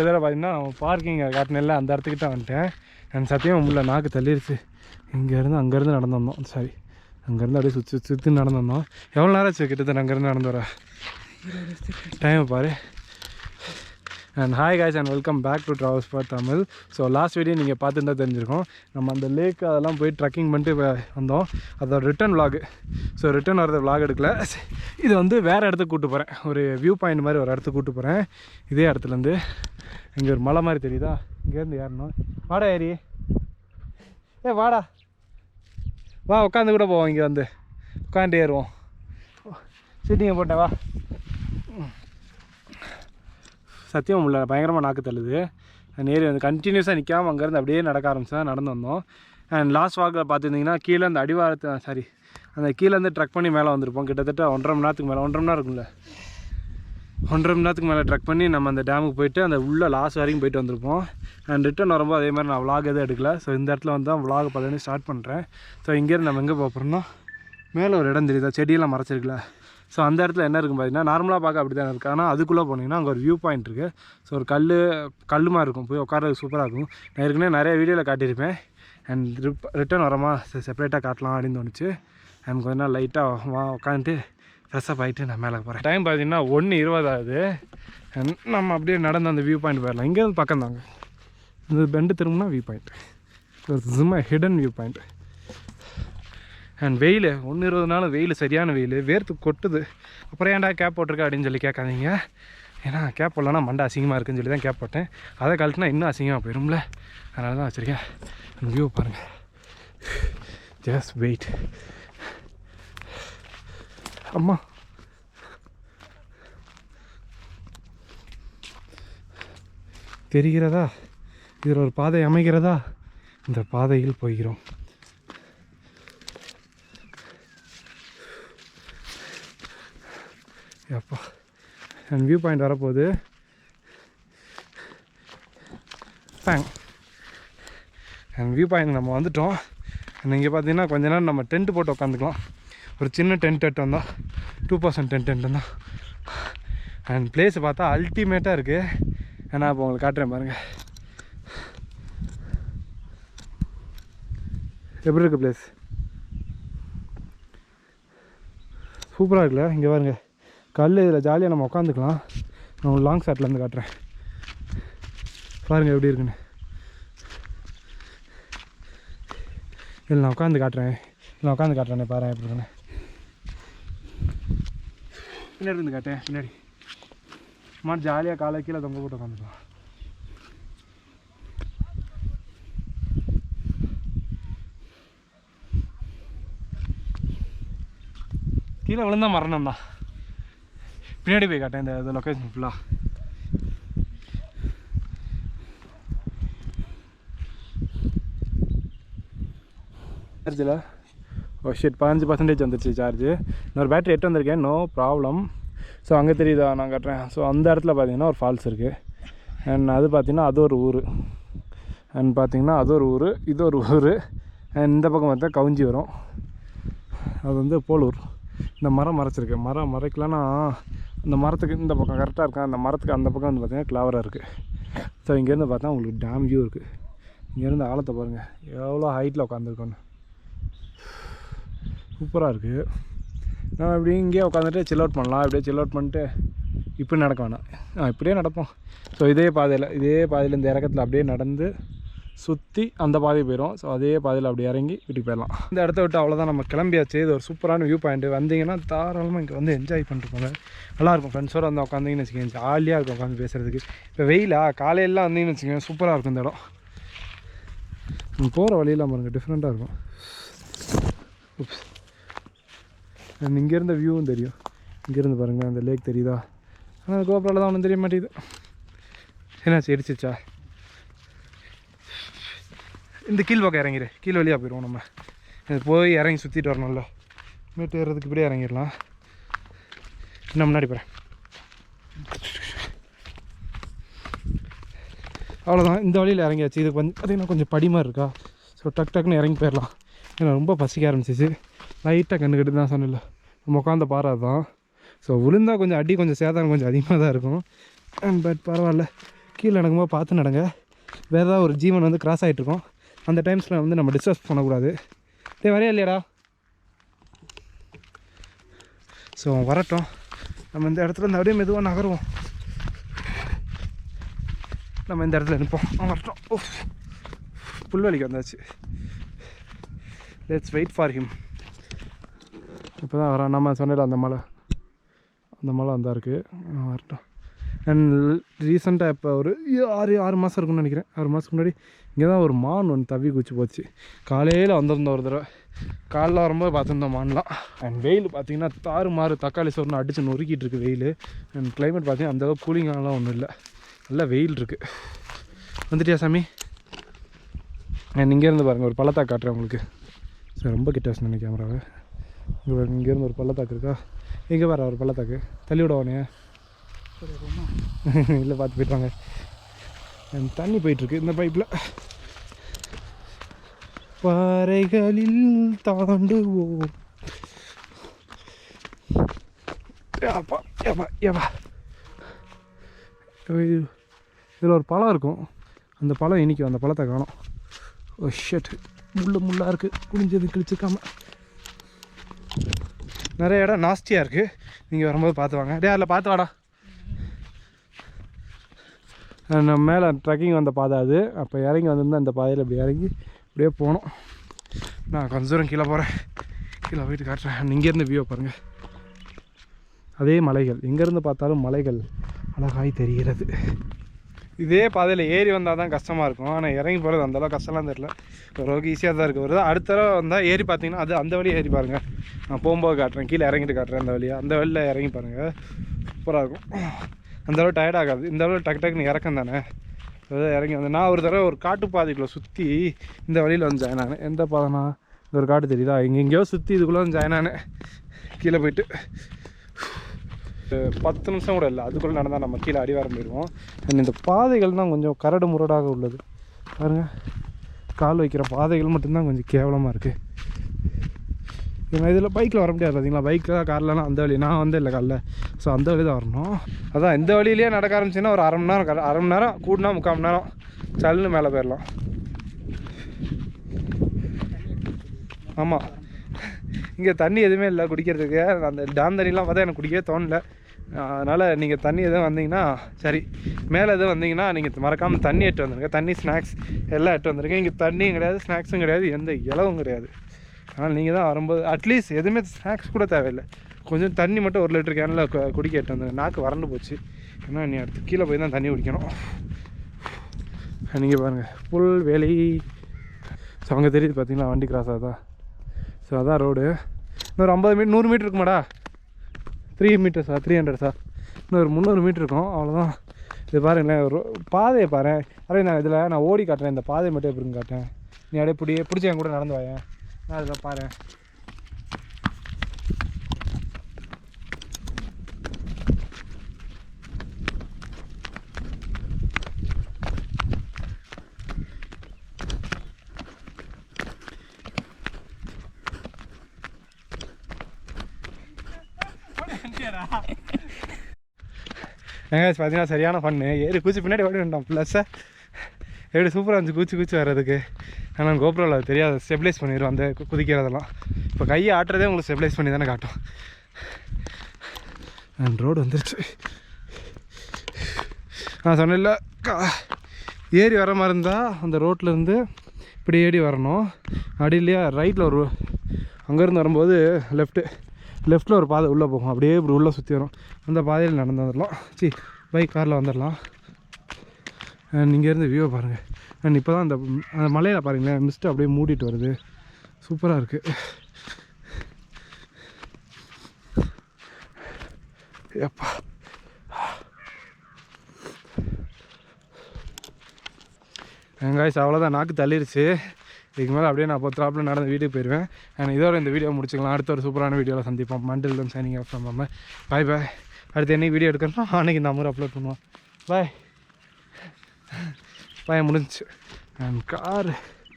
இதில் பார்த்தீங்கன்னா பார்க்கிங் காட்டினில்ல அந்த இடத்துக்கிட்ட வந்துட்டேன். எனக்கு சத்தியமாக உள்ள நாக்கு தள்ளிடுச்சு. இங்கேருந்து அங்கேருந்து நடந்து வந்தோம். சாரி, அங்கேருந்து அப்படியே சுற்றி நடந்து வந்தோம். எவ்வளோ நேரம் ஆச்சு கிட்டத்தட்ட அங்கேருந்து நடந்து வர? டைம் பாரு. And hi guys and welcome back to Travelspot Tamil. So last video நீங்கள் பார்த்துருந்தா தெரிஞ்சிருக்கோம். நம்ம அந்த லேக் அதெல்லாம் போய் ட்ரக்கிங் பண்ணிட்டு வந்தோம். அதோட ரிட்டன் விலாகு. ஸோ ரிட்டன் வரது விலாக் எடுக்கல. இது வந்து வேறு இடத்துக்கு கூப்பிட்டு போகிறேன். ஒரு வியூ பாயிண்ட் மாதிரி ஒரு இடத்துக்கு கூப்பிட்டு போகிறேன். இதே இடத்துலேருந்து இங்கே ஒரு மலை மாதிரி தெரியுதா, இங்கேருந்து ஏறணும். வாடா ஏறி, வாடா வா, உட்காந்து கூட போவோம். இங்கே வந்து உட்காந்து ஏறுவோம். சீட்டிங்க போட்டேன் வா. சத்தியம் உள்ள பயங்கரமாக நாக்கு தள்ளுது. நேரி வந்து கண்டினியூஸாக நிற்காமல் அங்கேருந்து அப்படியே நடக்க ஆரம்பிச்சா நடந்து வந்தோம். அண்ட் லாஸ்ட் வாக்கில் பார்த்துருந்திங்கன்னா கீழே அந்த அடிவாரத்தை அந்த கீழேருந்து ட்ரக் பண்ணி மேலே வந்திருப்போம். கிட்டத்தட்ட 1.5 மணி நேரத்துக்கு மேலே, 1.5 மணி நேரம் இருக்கும்ல, 1.5 மணி நேரத்துக்கு மேலே ட்ரக் பண்ணி நம்ம அந்த டேமுக்கு போயிட்டு அந்த உள்ள லாஸ்ட் வரைக்கும் போயிட்டு வந்திருப்போம். அண்ட் ரிட்டன் வரும்போது அதே மாதிரி நான் விலாக் எதுவும் எடுக்கல. ஸோ இந்த இடத்துல வந்து தான் விலாக் பார்த்தீங்கன்னா ஸ்டார்ட் பண்ணுறேன். ஸோ இங்கேருந்து நம்ம எங்கே போகிறோம்னா மேலே ஒரு இடம் தெரியுதா, செடியெல்லாம் மறைச்சிருக்குல்ல. ஸோ அந்த இடத்துல என்ன இருக்குன்னு பார்த்தீங்கன்னா நார்மலாக பார்க்க அப்படி தான் இருக்குது. ஆனால் அதுக்குள்ளே போனீங்கன்னா அங்கே ஒரு வியூ பாயிண்ட் இருக்குது. ஸோ ஒரு கல் மாதிரி இருக்கும், போய் உட்காரது சூப்பராக இருக்கும். நான் ஏற்கனவே நிறைய வீடியோவில் காட்டியிருப்பேன். அண்ட் ரிட்டன் வரமா செப்பரேட்டாக காட்டலாம் அப்படின்னு தோணுச்சு. அண்ட் கொஞ்ச நாள் லைட்டாக உட்காந்துட்டு ஃப்ரெஷ்ஷப் ஆகிட்டு நான் மேலே போகிறேன். டைம் பார்த்தீங்கன்னா 1:20 ஆகுது. அண்ட் நம்ம அப்படியே நடந்து அந்த வியூ பாயிண்ட் போயிடலாம். இங்கேருந்து பக்கம் தாங்க, இந்த பெண்டு திரும்பினா வியூ பாயிண்ட். சும்மா ஹிடன் வியூ பாயிண்ட். அண்ட் வெயில் 1:20 வெயில், சரியான வெயில், வேர்த்து கொட்டுது. அப்புறம் ஏன்டா கேப் போட்டிருக்கேன் அப்படின்னு சொல்லி கேட்காதீங்க. ஏன்னா கேப் போடலன்னா மண்டை அசிங்கமாக இருக்குன்னு சொல்லி தான் கேப் போட்டேன். அதை கழட்டினா இன்னும் அசிங்கமாக போயிடும்ல, அதனால தான் வச்சுருக்கேன். வியூ பாருங்கள், ஜஸ்ட் வெயிட். அம்மா தெரிகிறதா, இதில் ஒரு பாதை அமைகிறதா? இந்த பாதையில் போகிறோம். அப்பா அண்ட் வியூ பாயிண்ட் வரப்போகுது. அண்ட் வியூ பாயிண்ட் நம்ம வந்துட்டோம். அண்ட் இங்கே பார்த்தீங்கன்னா கொஞ்ச நேரம் நம்ம டென்ட்டு போட்டு உட்காந்துக்கலாம். ஒரு சின்ன டென்ட் வந்தால் 2% டென்ட் வந்தால். அண்ட் பிளேஸை பார்த்தா அல்டிமேட்டாக இருக்குது. ஏன்னா இப்போ உங்களுக்கு காட்டுறேன் பாருங்கள் எப்படி இருக்குது பிளேஸ். சூப்பராக இருக்குல்ல. இங்கே பாருங்கள் கல், இதில் ஜாலியாக நம்ம உட்காந்துக்கலாம். நான் லாங் ஷாட்லேருந்து காட்டுறேன் பாருங்கள் எப்படி இருக்குன்னு. இல்லை நான் உட்காந்து காட்டுறேன் பாரு எப்படி இருக்குன்னு. பின்னாடி இருந்து காட்டேன், பின்னாடி மாதிரி ஜாலியாக காலை கீழே தொங்க போட்டு உட்காந்துக்கலாம். கீழே விழுந்தால் மரணம் தான். பின்னாடி போய் காட்டேன் இந்த லொக்கேஷன் ஃபுல்லாக. சார்ஜில் ஷிட் 15% வந்துடுச்சு சார்ஜு. இன்னொரு பேட்டரி 8 வந்திருக்கேன், நோ ப்ராப்ளம். ஸோ அங்கே தெரியுதா நான் காட்டுறேன். ஸோ அந்த இடத்துல பார்த்தீங்கன்னா ஒரு ஃபால்ஸ் இருக்குது. அண்ட் அது பார்த்திங்கன்னா அது ஒரு ஊர். அண்ட் பார்த்திங்கன்னா அது ஒரு ஊர், இது ஒரு ஊர். அண்ட் இந்த பக்கம் பார்த்தா கவுஞ்சி வரும், அது வந்து போலூர். இந்த மரம் மறைச்சிருக்கு, மரம் மறைக்கலன்னா அந்த மரத்துக்கு இந்த பக்கம் கரெக்டாக இருக்கா, அந்த மரத்துக்கு அந்த பக்கம் வந்து பார்த்திங்கன்னா கிளாவராக இருக்குது. ஸோ இங்கேருந்து பார்த்தா உங்களுக்கு டேம் வியூ இருக்குது. இங்கேருந்து ஆழத்தை பாருங்கள் எவ்வளோ ஹைட்டில் உட்காந்துருக்கோன்னு, சூப்பராக இருக்குது. நம்ம இப்படி இங்கேயே உட்காந்துட்டு சில் அவுட் பண்ணலாம். இப்படியே சில் அவுட் பண்ணிட்டு இப்படி நடக்க வேணாம், இப்படியே நடப்போம். ஸோ இதே பாதையில் இந்த இறக்கத்தில் அப்படியே நடந்து சுற்றி அந்த பாதை போயிடும். ஸோ அதே பாதையில் அப்படி இறங்கி வீட்டுக்கு போயிடலாம். இந்த இடத்த விட்டு அவ்வளோதான், நம்ம கிளம்பியாச்சு. இது ஒரு சூப்பரான வியூ பாயிண்ட்டு. வந்தீங்கன்னா தாராளமாக இங்கே வந்து என்ஜாய் பண்ணிட்டு போங்க. நல்லாயிருக்கும். ஃப்ரெண்ட்ஸோடு வந்து உட்காந்திங்கன்னு வச்சுக்கோங்க, ஜாலியாக இருக்கும் உட்காந்து பேசுகிறதுக்கு. இப்போ வெயிலாக காலையிலாம் வந்தீங்கன்னு வச்சுக்கோங்க, சூப்பராக இருக்கும் இந்த இடம். போகிற வழியெல்லாம் பாருங்கள் டிஃப்ரெண்ட்டாக இருக்கும். இங்கேருந்த வியூவும் தெரியும். இங்கேருந்து பாருங்கள் அந்த லேக் தெரியுதா? ஆனால் கோப்ரோவில் தான் ஒன்றும் தெரிய மாட்டேங்குது. என்னாச்சு, இடிச்சிச்சா? இந்த கீழ் பக்கம் இறங்கிடு, கீழ் வழியாக போயிடுவோம். நம்ம இது போய் இறங்கி சுற்றிட்டு வரணும்ல, மேட்டு ஏறதுக்கு இப்படியே இறங்கிடலாம். இன்னும் முன்னாடி போகிறேன். அவ்வளோதான், இந்த வழியில் இறங்கியாச்சு. இது வந்து பார்த்திங்கன்னா கொஞ்சம் படி மாதிரி இருக்கா. ஸோ டக்குன்னு இறங்கி போயிடலாம். ஏன்னா ரொம்ப பசிக்க ஆரம்பிச்சிச்சு. லைட்டாக கண்ணு கட்டு தான் சொன்னல, நம்ம உட்காந்த பாறை தான். ஸோ விழுந்தால் கொஞ்சம் அடி, கொஞ்சம் சேதாரம் கொஞ்சம் அதிகமாக தான் இருக்கும். பட் பரவாயில்ல, கீழே நடக்கும்போது பார்த்து நடங்க. வேறு ஏதாவது ஒரு ஜீவன் வந்து கிராஸ் ஆகிட்ருக்கோம். அந்த டைம்ஸில் வந்து நம்ம டிஸ்டர்ப் பண்ணக்கூடாது. வரையா இல்லையாடா? ஸோ வரட்டும். நம்ம இந்த இடத்துல இந்த அப்படியே மெதுவாக நகருவோம். நம்ம இந்த இடத்துல நிற்போம். வரட்டும். புல்வெளிக்கு வந்தாச்சு. Let's wait for him. இப்போ தான் வரோம். நம்ம சொன்னல அந்த மலை வந்தா இருக்குது. வரட்டும். அண்ட் ரீசெண்டாக இப்போ ஒரு 6 மாதம் இருக்குன்னு நினைக்கிறேன். 6 மாதத்துக்கு முன்னாடி இங்கே தான் ஒரு மான் ஒன்று தவி குச்சி போச்சு. காலையில் வந்திருந்தோம் ஒரு தடவை. காலைல வரும்போது பார்த்துருந்தோம் மான்லாம். அண்ட் வெயில் பார்த்திங்கன்னா தாறுமாறு தக்காளி சோறுன்னு அடித்து நொறுக்கிட்டு இருக்குது வெயில். அண்ட் கிளைமேட் பார்த்திங்கன்னா அந்தளவுக்கு கூலிங்காகலாம் ஒன்றும் இல்லை. நல்லா வெயில் இருக்குது. வந்துட்டியா சாமி? அண்ட் இங்கேருந்து பாருங்கள் ஒரு பள்ளத்தாக்கு காட்டுறேன் உங்களுக்கு. சார் ரொம்ப கிட்ட வச்சு கேமராவை. இங்கேருந்து ஒரு பள்ளத்தாக்கு இருக்கா? எங்கே வர ஒரு பள்ளத்தாக்கு தள்ளி விடவானே? இல்லை பார்த்து போயிட்டாங்க. தண்ணி போயிட்டுருக்கு இந்த பைப்பில். பாறைகளில் தாண்டுவோம். இதில் ஒரு பழம் இருக்கும். அந்த பழம் இனிக்கும். அந்த பழத்தை காணும். ஓ ஷட், முள்ளாக இருக்குது. குளிஞ்சது கிழிச்சிருக்காம. நிறைய இடம் நாஸ்டியாக இருக்குது. நீங்கள் வரும்போது பார்த்து வாங்க. அதில் பார்த்து வாடா. நம்ம மேலே ட்ரெக்கிங் வந்த பாதை அது. அப்போ இறங்கி வந்திருந்தேன். அந்த பாதையில் இப்படி இறங்கி இப்படியே போனோம். நான் கொஞ்சம் தூரம் கீழே போகிறேன். கீழே போயிட்டு காட்டுறேன். இங்கேருந்து வியூவை பாருங்கள். அதே மலைகள், எங்கேருந்து பார்த்தாலும் மலைகள் அழகாய் தெரிகிறது. இதே பாதையில் ஏறி வந்தால் தான் கஷ்டமாக இருக்கும். ஆனால் இறங்கி போகிறது அந்தளவு கஷ்டம்லாம் தெரியல. ஓரளவுக்கு ஈஸியாக தான் இருக்குது. வருது அடுத்த தடவை வந்தால் ஏறி பார்த்தீங்கன்னா அது அந்த வழியை ஏறி பாருங்கள். நான் போகும்போது காட்டுறேன். கீழே இறங்கிட்டு காட்டுறேன். அந்த வழியாக அந்த வழியில் இறங்கி பாருங்கள். சூப்பராக இருக்கும். அந்தளவு டயர்ட் ஆகாது. இந்த அளவு டக்குன்னு இறக்கம் தானே. அதாவது இறங்கி வந்து நான் ஒரு தடவை ஒரு காட்டு பாதைக்குள்ளே சுற்றி இந்த வழியில் வந்து ஜாயின் ஆனேன். எந்த பாதைனா இந்த ஒரு காட்டு தெரியுதா? எங்கெங்கேயோ சுற்றி இதுக்குள்ளே வந்து ஜாயின் ஆனேன். கீழே போயிட்டு 10 நிமிஷம் கூட இல்லை. அதுக்குள்ளே நடந்தால் நம்ம கீழே அடிவாரம் போயிடுவோம். அண்ட் இந்த பாதைகள் தான் கொஞ்சம் கரடு முரடாக உள்ளது பாருங்கள். கால் வைக்கிற பாதைகள் மட்டும்தான் கொஞ்சம் கேவலமாக இருக்குது. ஏன்னா இதில் பைக்கில் வர முடியாது பார்த்தீங்களா? பைக்கில் கார்லலாம் அந்த வழி. நான் வந்து இல்லை காலைல. ஸோ அந்த வழி தான் வரணும். அதான் இந்த வழியிலேயே நடக்க ஆரம்பிச்சின்னா ஒரு அரை மணி நேரம் கூடனா 3/4 மணி நேரம் சல்லுன்னு மேலே போயிடலாம். ஆமாம், இங்கே தண்ணி எதுவுமே இல்லை குடிக்கிறதுக்கு. அந்த டேம் தண்ணிலாம் பார்த்தா எனக்கு குடிக்கவே தோணலை. அதனால் நீங்கள் தண்ணி எதுவும் வந்தீங்கன்னா சரி, மேலே எதுவும் வந்தீங்கன்னா நீங்கள் மறக்காமல் தண்ணி எட்டு வந்துருங்க. தண்ணி ஸ்நாக்ஸ் எல்லாம் எட்டு வந்துருங்க. இங்கே தண்ணியும் கிடையாது, ஸ்நாக்ஸும் கிடையாது, எந்த இலவும் கிடையாது. ஆனால் நீங்கள் தான் வரும்போது அட்லீஸ்ட் எதுவுமே ஸ்நாக்ஸ் கூட தேவையில்லை. கொஞ்சம் தண்ணி மட்டும் 1 லிட்டர் கேனில் குடிக்க எட்டு வந்துருங்க. நாக்கு வறண்டு போச்சு. ஏன்னா நீ அடுத்து கீழே போய் தான் தண்ணி குடிக்கணும். நீங்கள் பாருங்கள் புல் வேலி. ஸோ அங்கே தெரியுது பார்த்தீங்களா வண்டி கிராஸ் ஆகுதா? ஸோ அதான் ரோடு. இன்னொரு 100 மீட்டர் இருக்குமாடா? 3 மீட்டர்ஸா 300 இன்னொரு 300 மீட்டர் இருக்கும். அவ்வளோதான். இது பாருங்களேன் ஒரு பாதையை பாரு. அதே நான் ஓடி காட்டுறேன். இந்த பாதையை மட்டும் எப்படின்னு காட்டேன். நீ அப்படியே பிடிச்சி என் கூட நடந்து வாயேன். நான் அதில் பாரு. பார்த்தீங்கன்னா சரியான ஃபன்னு. ஏறி கூச்சி பின்னாடி ஓடி வந்துட்டோம். ப்ளஸ்ஸாக எப்படி சூப்பராக இருந்துச்சு கூச்சி வர்றதுக்கு. ஆனால் கோப்ரோவில் அது தெரியாது, ஸ்டெபிலைஸ் பண்ணிடுவோம் அந்த குதிக்கிறதெல்லாம். இப்போ கையை ஆட்டுறதே உங்களுக்கு ஸ்டெபிலைஸ் பண்ணி தானே காட்டும். அண்ட் ரோடு வந்துருச்சு. நான் சொன்னேன்ல ஏறி வர மாதிரி இருந்தால் அந்த ரோட்லேருந்து இப்படி ஏறி வரணும். அடியிலையா ரைட்டில் ஒரு அங்கேருந்து வரும்போது லெஃப்ட்டில் ஒரு பாதை உள்ளே போகும். அப்படியே இப்படி உள்ளே சுற்றி வரும். அந்த பாதையில் நடந்து வந்துடலாம். பைக் காரில் வந்துடலாம். அண்ட் இங்கேருந்து வியூவை பாருங்கள். அண்ட் இப்போ தான் அந்த மலையில் பாருங்களேன் மிஸ்ட்டு அப்படியே மூடிட்டு வருது. சூப்பராக இருக்குது. எப்பா காய்ஸ் அவ்வளோதான். நாக்கு தள்ளிடுச்சு. இதுக்கு மேலே அப்படியே நான் 10 ராப்பில் நடந்து வீட்டுக்கு போயிடுவேன். அண்ட் இதோட இந்த வீடியோ முடிச்சுக்கலாம். அடுத்த ஒரு சூப்பரான வீடியோவில் சந்திப்போம். மண்டில் தான் சைனிங் ஆஃப் நம்ம. பாய் பாய். அடுத்து என்னைக்கு வீடியோ எடுக்கிறோம் அன்றைக்கி இந்த அமௌண்ட் அப்லோட் பண்ணுவோம். பாய் பாய். முடிஞ்சிச்சு. And car